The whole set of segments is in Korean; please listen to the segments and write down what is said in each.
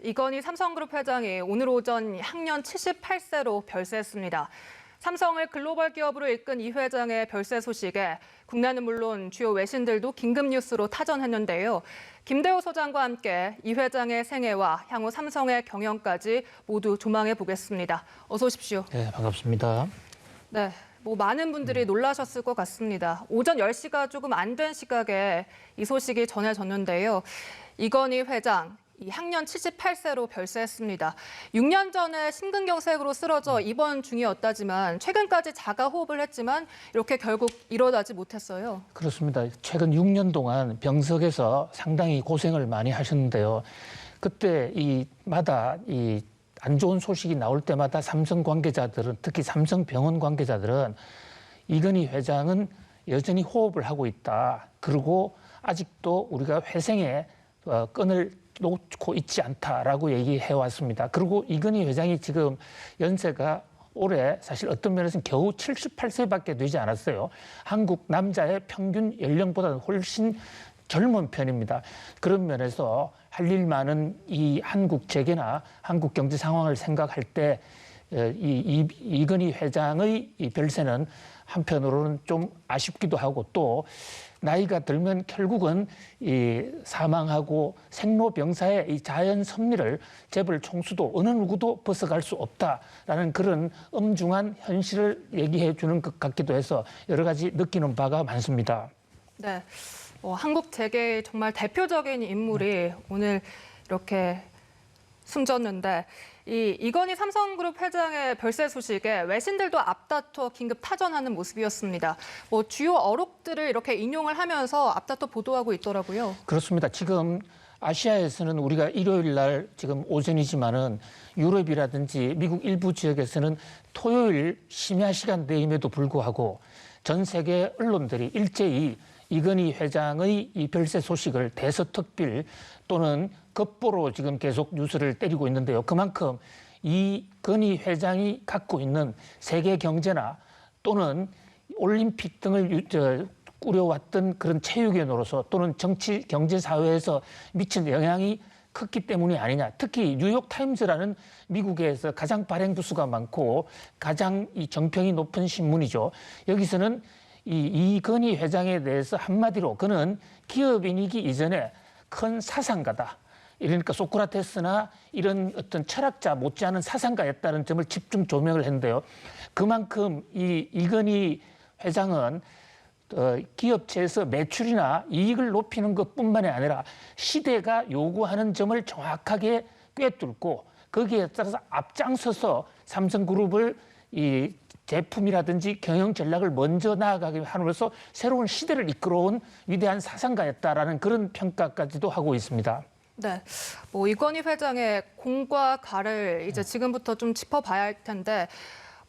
이건희 삼성그룹 회장이 오늘 오전 향년 78세로 별세했습니다. 삼성을 글로벌 기업으로 이끈 이 회장의 별세 소식에 국내는 물론 주요 외신들도 긴급 뉴스로 타전했는데요. 김대호 소장과 함께 이 회장의 생애와 향후 삼성의 경영까지 모두 조망해 보겠습니다. 어서 오십시오. 네, 반갑습니다. 네, 많은 분들이 놀라셨을 것 같습니다. 오전 10시가 조금 안 된 시각에 이 소식이 전해졌는데요. 이건희 회장, 향년 78세로 별세했습니다. 6년 전에 심근경색으로 쓰러져 입원 중이었다지만 최근까지 자가 호흡을 했지만 이렇게 결국 일어나지 못했어요. 그렇습니다. 최근 6년 동안 병석에서 상당히 고생을 많이 하셨는데요. 그때 마다 안 좋은 소식이 나올 때마다 삼성 관계자들은, 특히 삼성병원 관계자들은 이건희 회장은 여전히 호흡을 하고 있다. 그리고 아직도 우리가 회생의 끈을 놓고 있지 않다라고 얘기해 왔습니다. 그리고 이건희 회장이 지금 연세가 올해 사실 어떤 면에서는 겨우 78세밖에 되지 않았어요. 한국 남자의 평균 연령보다는 훨씬 젊은 편입니다. 그런 면에서 할 일 많은 이 한국 재계나 한국 경제 상황을 생각할 때 이건희 회장의 이 별세는 한편으로는 좀 아쉽기도 하고, 또 나이가 들면 결국은 사망하고 생로병사의 이 자연 섭리를 재벌 총수도 어느 누구도 벗어갈 수 없다라는 그런 엄중한 현실을 얘기해 주는 것 같기도 해서 여러 가지 느끼는 바가 많습니다. 네, 한국 재계의 정말 대표적인 인물이 오늘 이렇게 숨졌는데, 이건희 삼성그룹 회장의 별세 소식에 외신들도 앞다퉈 긴급 타전하는 모습이었습니다. 주요 어록들을 이렇게 인용을 하면서 앞다퉈 보도하고 있더라고요. 그렇습니다. 지금 아시아에서는 우리가 일요일 날 지금 오전이지만은 유럽이라든지 미국 일부 지역에서는 토요일 심야 시간대임에도 불구하고 전 세계 언론들이 일제히 이건희 회장의 이 별세 소식을 대서특필 또는 급보로 지금 계속 뉴스를 때리고 있는데요. 그만큼 이건희 회장이 갖고 있는 세계 경제나 또는 올림픽 등을 꾸려왔던 그런 체육인으로서 또는 정치, 경제, 사회에서 미친 영향이 컸기 때문이 아니냐. 특히 뉴욕타임즈라는 미국에서 가장 발행 부수가 많고 가장 이 정평이 높은 신문이죠. 여기서는 이건희 회장에 대해서 한마디로 그는 기업인이기 이전에 큰 사상가다. 그러니까 소크라테스나 이런 어떤 철학자 못지않은 사상가였다는 점을 집중 조명을 했는데요. 그만큼 이건희 회장은 기업체에서 매출이나 이익을 높이는 것뿐만이 아니라 시대가 요구하는 점을 정확하게 꿰뚫고 거기에 따라서 앞장서서 삼성그룹을 제품이라든지 경영 전략을 먼저 나아가게 함으로써 새로운 시대를 이끌어온 위대한 사상가였다라는 그런 평가까지도 하고 있습니다. 네, 이건희 회장의 공과 가를 이제 지금부터 좀 짚어봐야 할 텐데,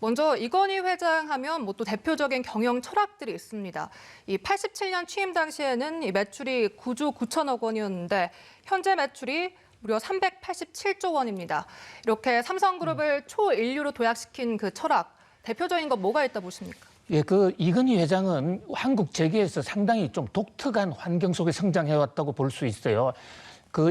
먼저 이건희 회장 하면 또 대표적인 경영 철학들이 있습니다. 이 87년 취임 당시에는 이 매출이 9조 9천억 원이었는데 현재 매출이 무려 387조 원입니다. 이렇게 삼성그룹을 초인류로 도약시킨 그 철학, 대표적인 건 뭐가 있다 보십니까? 예, 이건희 회장은 한국 재계에서 상당히 좀 독특한 환경 속에 성장해왔다고 볼 수 있어요.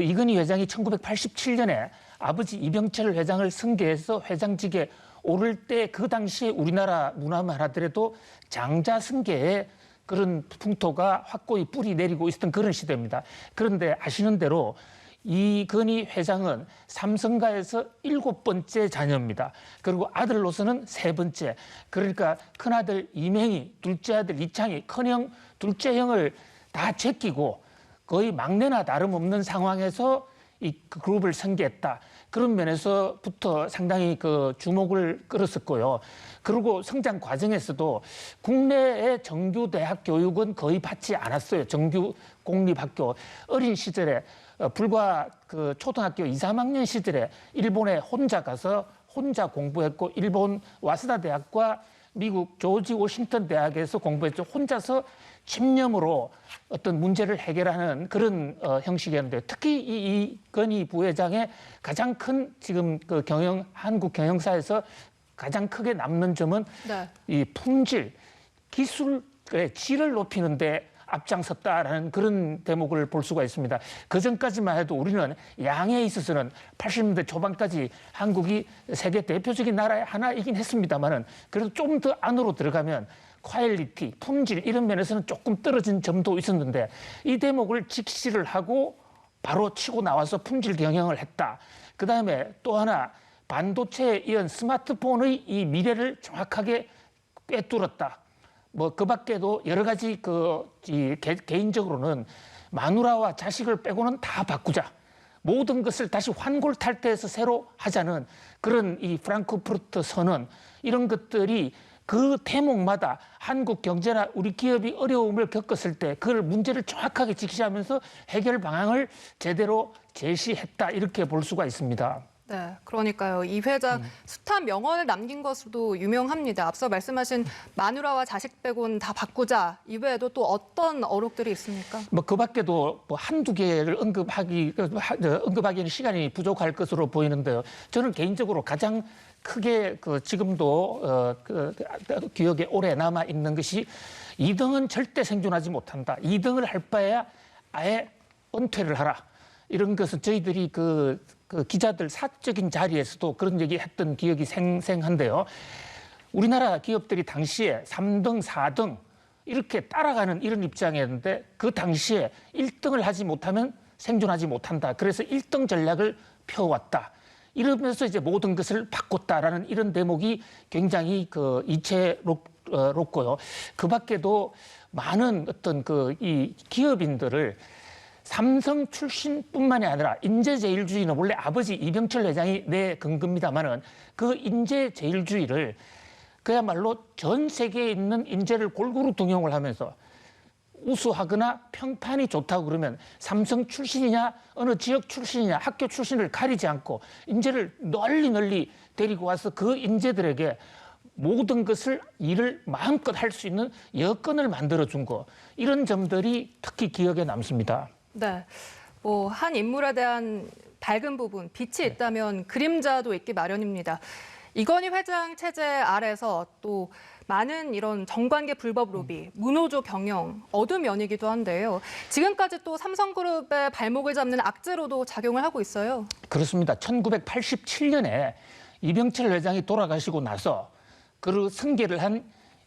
이건희 회장이 1987년에 아버지 이병철 회장을 승계해서 회장직에 오를 때 그 당시에 우리나라 문화만 하더라도 장자 승계에 그런 풍토가 확고히 뿌리 내리고 있었던 그런 시대입니다. 그런데 아시는 대로 이건희 회장은 삼성가에서 7번째 자녀입니다. 그리고 아들로서는 3번째. 그러니까 큰아들 이명희, 둘째 아들 이창희, 큰형, 둘째 형을 다 제끼고 거의 막내나 다름없는 상황에서 이 그룹을 설계했다. 그런 면에서부터 상당히 주목을 끌었었고요. 그리고 성장 과정에서도 국내의 정규 대학 교육은 거의 받지 않았어요. 정규 공립학교. 어린 시절에 불과 초등학교 2, 3학년 시절에 일본에 혼자 가서 혼자 공부했고, 일본 와세다 대학과 미국 조지 워싱턴 대학에서 공부했죠. 혼자서 집념으로 어떤 문제를 해결하는 그런 형식이었는데, 특히 이건희 부회장의 가장 큰 지금 한국 경영사에서 가장 크게 남는 점은 이 품질, 기술의 질을 높이는데 앞장섰다라는 그런 대목을 볼 수가 있습니다. 그 전까지만 해도 우리는 양에 있어서는 80년대 초반까지 한국이 세계 대표적인 나라의 하나이긴 했습니다만은 그래도 좀 더 안으로 들어가면 퀄리티, 품질 이런 면에서는 조금 떨어진 점도 있었는데 이 대목을 직시를 하고 바로 치고 나와서 품질 경영을 했다. 그다음에 또 하나 반도체에 이은 스마트폰의 이 미래를 정확하게 꿰뚫었다. 뭐 그 밖에도 여러 가지 개인적으로는 마누라와 자식을 빼고는 다 바꾸자. 모든 것을 다시 환골탈태해서 새로 하자는 그런 이 프랑크푸르트 선언 이런 것들이 그 대목마다 한국 경제나 우리 기업이 어려움을 겪었을 때 그걸 문제를 정확하게 직시하면서 해결 방향을 제대로 제시했다 이렇게 볼 수가 있습니다. 네, 그러니까요. 이 회장 숱한 명언을 남긴 것으로도 유명합니다. 앞서 말씀하신 마누라와 자식 빼고는 다 바꾸자. 이외에도 또 어떤 어록들이 있습니까? 뭐 그 밖에도 뭐 한두 개를 언급하기에는 시간이 부족할 것으로 보이는데요. 저는 개인적으로 가장 크게 지금도 기억에 오래 남아 있는 것이 2등은 절대 생존하지 못한다. 2등을 할 바에야 아예 은퇴를 하라. 이런 것은 저희들이 그 기자들 사적인 자리에서도 그런 얘기했던 기억이 생생한데요. 우리나라 기업들이 당시에 3등, 4등 이렇게 따라가는 이런 입장이었는데 그 당시에 1등을 하지 못하면 생존하지 못한다. 그래서 1등 전략을 펴왔다. 이러면서 이제 모든 것을 바꿨다라는 이런 대목이 굉장히 이채롭고요. 그 밖에도 많은 어떤 이 기업인들을 삼성 출신뿐만이 아니라 인재제일주의는 원래 아버지 이병철 회장이 근거입니다만은 그 인재제일주의를 그야말로 전 세계에 있는 인재를 골고루 등용을 하면서 우수하거나 평판이 좋다고 그러면 삼성 출신이냐 어느 지역 출신이냐 학교 출신을 가리지 않고 인재를 널리 데리고 와서 그 인재들에게 모든 것을 일을 마음껏 할 수 있는 여건을 만들어준 거 이런 점들이 특히 기억에 남습니다. 네, 뭐 한 인물에 대한 밝은 부분, 빛이 있다면 그림자도 있기 마련입니다. 이건희 회장 체제 아래서 또 많은 이런 정관계 불법 로비, 문호조 경영, 어둠 면이기도 한데요. 지금까지 또 삼성그룹의 발목을 잡는 악재로도 작용을 하고 있어요. 그렇습니다. 1987년에 이병철 회장이 돌아가시고 나서 그 승계를 한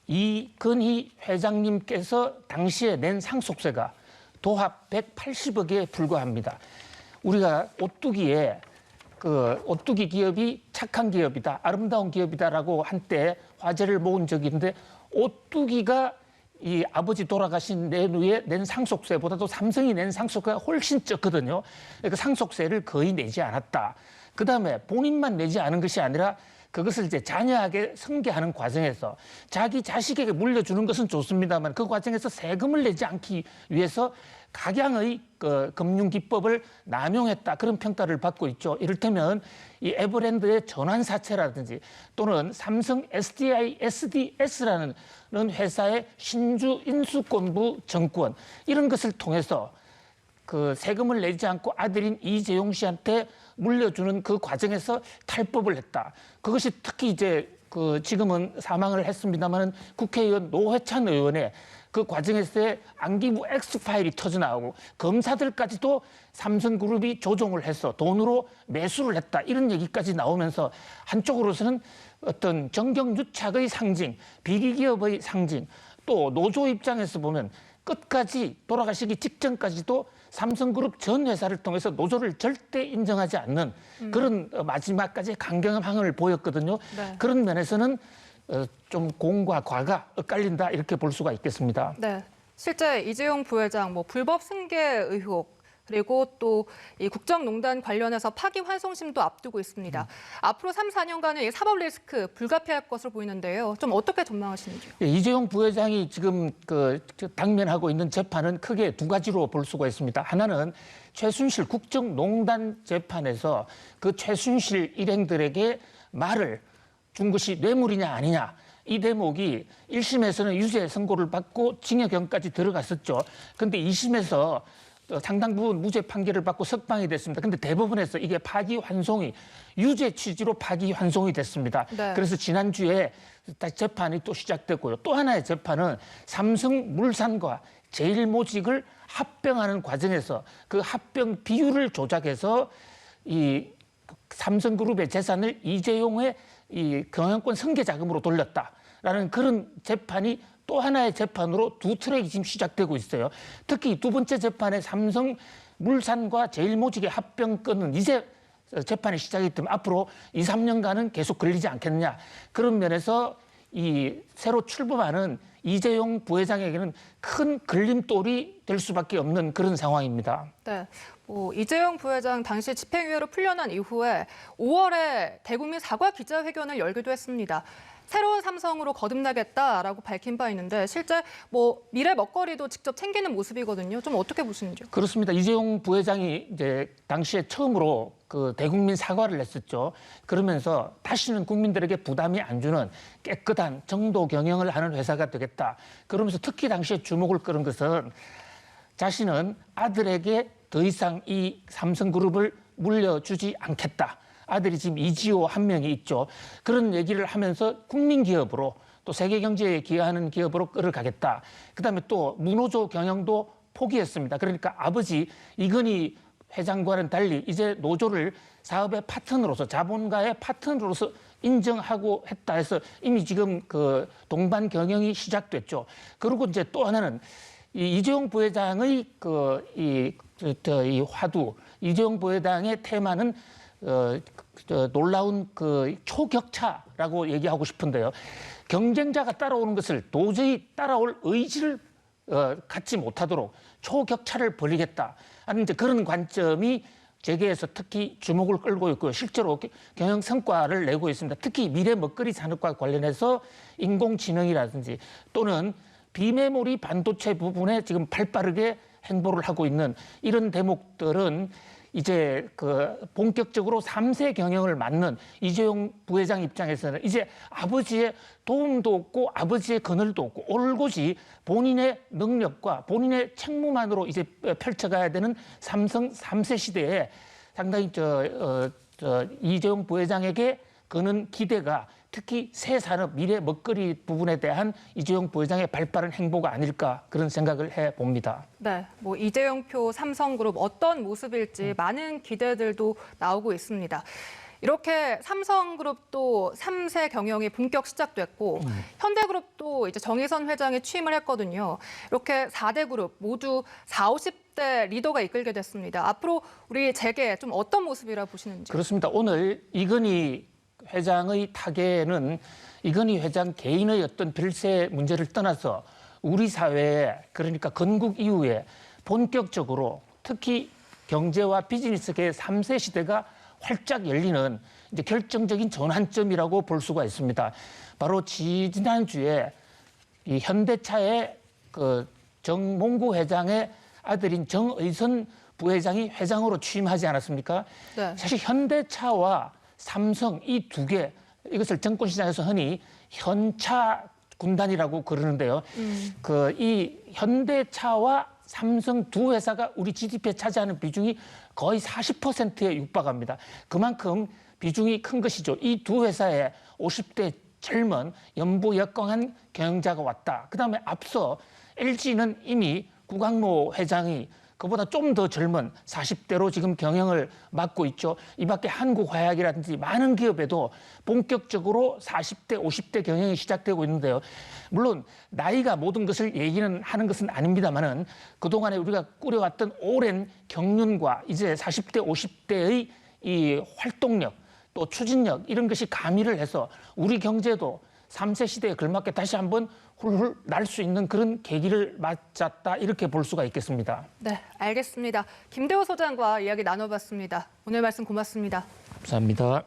이건희 회장님께서 당시에 낸 상속세가 도합 180억에 불과합니다. 우리가 오뚜기에 오뚜기 기업이 착한 기업이다, 아름다운 기업이다라고 한때 화제를 모은 적이 있는데 오뚜기가 이 아버지 돌아가신 내후에 낸 상속세보다도 삼성이 낸 상속세가 훨씬 적거든요. 그러니까 상속세를 거의 내지 않았다. 그다음에 본인만 내지 않은 것이 아니라 그것을 이제 자녀에게 승계하는 과정에서 자기 자식에게 물려주는 것은 좋습니다만 그 과정에서 세금을 내지 않기 위해서 각양의 금융기법을 남용했다. 그런 평가를 받고 있죠. 이를테면 이 에버랜드의 전환사채라든지 또는 삼성 SDI, SDS라는 회사의 신주 인수권부 정권 이런 것을 통해서 세금을 내지 않고 아들인 이재용 씨한테 물려주는 그 과정에서 탈법을 했다. 그것이 특히 이제 지금은 사망을 했습니다만은 국회의원 노회찬 의원의 그 과정에서의 안기부 X파일이 터져나오고 검사들까지도 삼성그룹이 조종을 해서 돈으로 매수를 했다. 이런 얘기까지 나오면서 한쪽으로서는 어떤 정경유착의 상징, 비기기업의 상징, 또 노조 입장에서 보면 끝까지 돌아가시기 직전까지도 삼성그룹 전 회사를 통해서 노조를 절대 인정하지 않는 그런 마지막까지 강경함을 보였거든요. 네. 그런 면에서는 좀 공과 과가 엇갈린다 이렇게 볼 수가 있겠습니다. 네, 실제 이재용 부회장 불법 승계 의혹 그리고 또 이 국정농단 관련해서 파기환송심도 앞두고 있습니다. 앞으로 3, 4년간은 이 사법 리스크 불가피할 것으로 보이는데요. 좀 어떻게 전망하시는지요? 예, 이재용 부회장이 지금 당면하고 있는 재판은 크게 두 가지로 볼 수가 있습니다. 하나는 최순실 국정농단 재판에서 그 최순실 일행들에게 말을 준 것이 뇌물이냐 아니냐. 이 대목이 1심에서는 유죄 선고를 받고 징역형까지 들어갔었죠. 그런데 2심에서 상당 부분 무죄 판결을 받고 석방이 됐습니다. 근데 대법원에서 이게 파기환송이 유죄 취지로 파기환송이 됐습니다. 네. 그래서 지난주에 다시 재판이 또 시작됐고요. 또 하나의 재판은 삼성물산과 제일모직을 합병하는 과정에서 그 합병 비율을 조작해서 이 삼성그룹의 재산을 이재용의 이 경영권 승계 자금으로 돌렸다라는 그런 재판이 또 하나의 재판으로 두 트랙이 지금 시작되고 있어요. 특히 두 번째 재판에 삼성물산과 제일모직의 합병 건은 이제 재판이 시작이 되면 앞으로 2, 3년간은 계속 걸리지 않겠느냐. 그런 면에서 이 새로 출범하는 이재용 부회장에게는 큰 걸림돌이 될 수밖에 없는 그런 상황입니다. 네. 이재용 부회장 당시 집행유예로 풀려난 이후에 5월에 대국민 사과 기자회견을 열기도 했습니다. 새로운 삼성으로 거듭나겠다라고 밝힌 바 있는데 실제 미래 먹거리도 직접 챙기는 모습이거든요. 좀 어떻게 보시는지요? 그렇습니다. 이재용 부회장이 이제 당시에 처음으로 그 대국민 사과를 했었죠. 그러면서 다시는 국민들에게 부담이 안 주는 깨끗한 정도 경영을 하는 회사가 되겠다. 그러면서 특히 당시에 주목을 끌은 것은 자신은 아들에게 더 이상 이 삼성그룹을 물려주지 않겠다. 아들이 지금 이지호 한 명이 있죠. 그런 얘기를 하면서 국민기업으로 또 세계 경제에 기여하는 기업으로 끌어가겠다. 그다음에 또 무노조 경영도 포기했습니다. 그러니까 아버지 이건희 회장과는 달리 이제 노조를 사업의 파트너로서 자본가의 파트너로서 인정하고 했다 해서 이미 지금 그 동반 경영이 시작됐죠. 그리고 이제 또 하나는 이재용 부회장의 이 화두, 이재용 부회장의 테마는 놀라운 그 초격차라고 얘기하고 싶은데요. 경쟁자가 따라오는 것을 도저히 따라올 의지를 갖지 못하도록 초격차를 벌이겠다 하는 이제 그런 관점이 재계에서 특히 주목을 끌고 있고요. 실제로 경영 성과를 내고 있습니다. 특히 미래 먹거리 산업과 관련해서 인공지능이라든지 또는 비메모리 반도체 부분에 지금 발빠르게 행보를 하고 있는 이런 대목들은 이제 그 본격적으로 3세 경영을 맡는 이재용 부회장 입장에서는 이제 아버지의 도움도 없고 아버지의 그늘도 없고 올곧이 본인의 능력과 본인의 책무만으로 이제 펼쳐가야 되는 삼성 3세 시대에 상당히 이재용 부회장에게 그는 기대가 특히 새 산업 미래 먹거리 부분에 대한 이재용 부회장의 발빠른 행보가 아닐까 그런 생각을 해봅니다. 네, 이재용표 삼성그룹 어떤 모습일지 많은 기대들도 나오고 있습니다. 이렇게 삼성그룹도 3세 경영이 본격 시작됐고 현대그룹도 이제 정의선 회장이 취임을 했거든요. 이렇게 4대 그룹 모두 40, 50대 리더가 이끌게 됐습니다. 앞으로 우리 재계 좀 어떤 모습이라 보시는지. 그렇습니다. 오늘 이건희 회장의 타계는 이건희 회장 개인의 어떤 별세 문제를 떠나서 우리 사회에 그러니까 건국 이후에 본격적으로 특히 경제와 비즈니스계의 3세 시대가 활짝 열리는 이제 결정적인 전환점이라고 볼 수가 있습니다. 바로 지난주에 이 현대차의 그 정몽구 회장의 아들인 정의선 부회장이 회장으로 취임하지 않았습니까? 네. 사실 현대차와 삼성 이 두 개 이것을 정권시장에서 흔히 현차 군단이라고 그러는데요. 이 현대차와 삼성 두 회사가 우리 GDP에 차지하는 비중이 거의 40%에 육박합니다. 그만큼 비중이 큰 것이죠. 이 두 회사에 50대 젊은 연보역강한 경영자가 왔다. 그다음에 앞서 LG는 이미 구광모 회장이 그보다 좀 더 젊은 40대로 지금 경영을 맡고 있죠. 이 밖에 한국화약이라든지 많은 기업에도 본격적으로 40대, 50대 경영이 시작되고 있는데요. 물론 나이가 모든 것을 얘기는 하는 것은 아닙니다만은 그동안에 우리가 꾸려왔던 오랜 경륜과 이제 40대, 50대의 이 활동력 또 추진력 이런 것이 가미를 해서 우리 경제도 3세 시대에 걸맞게 다시 한번 훌훌 날 수 있는 그런 계기를 맞았다 이렇게 볼 수가 있겠습니다. 네, 알겠습니다. 김대호 소장과 이야기 나눠봤습니다. 오늘 말씀 고맙습니다. 감사합니다.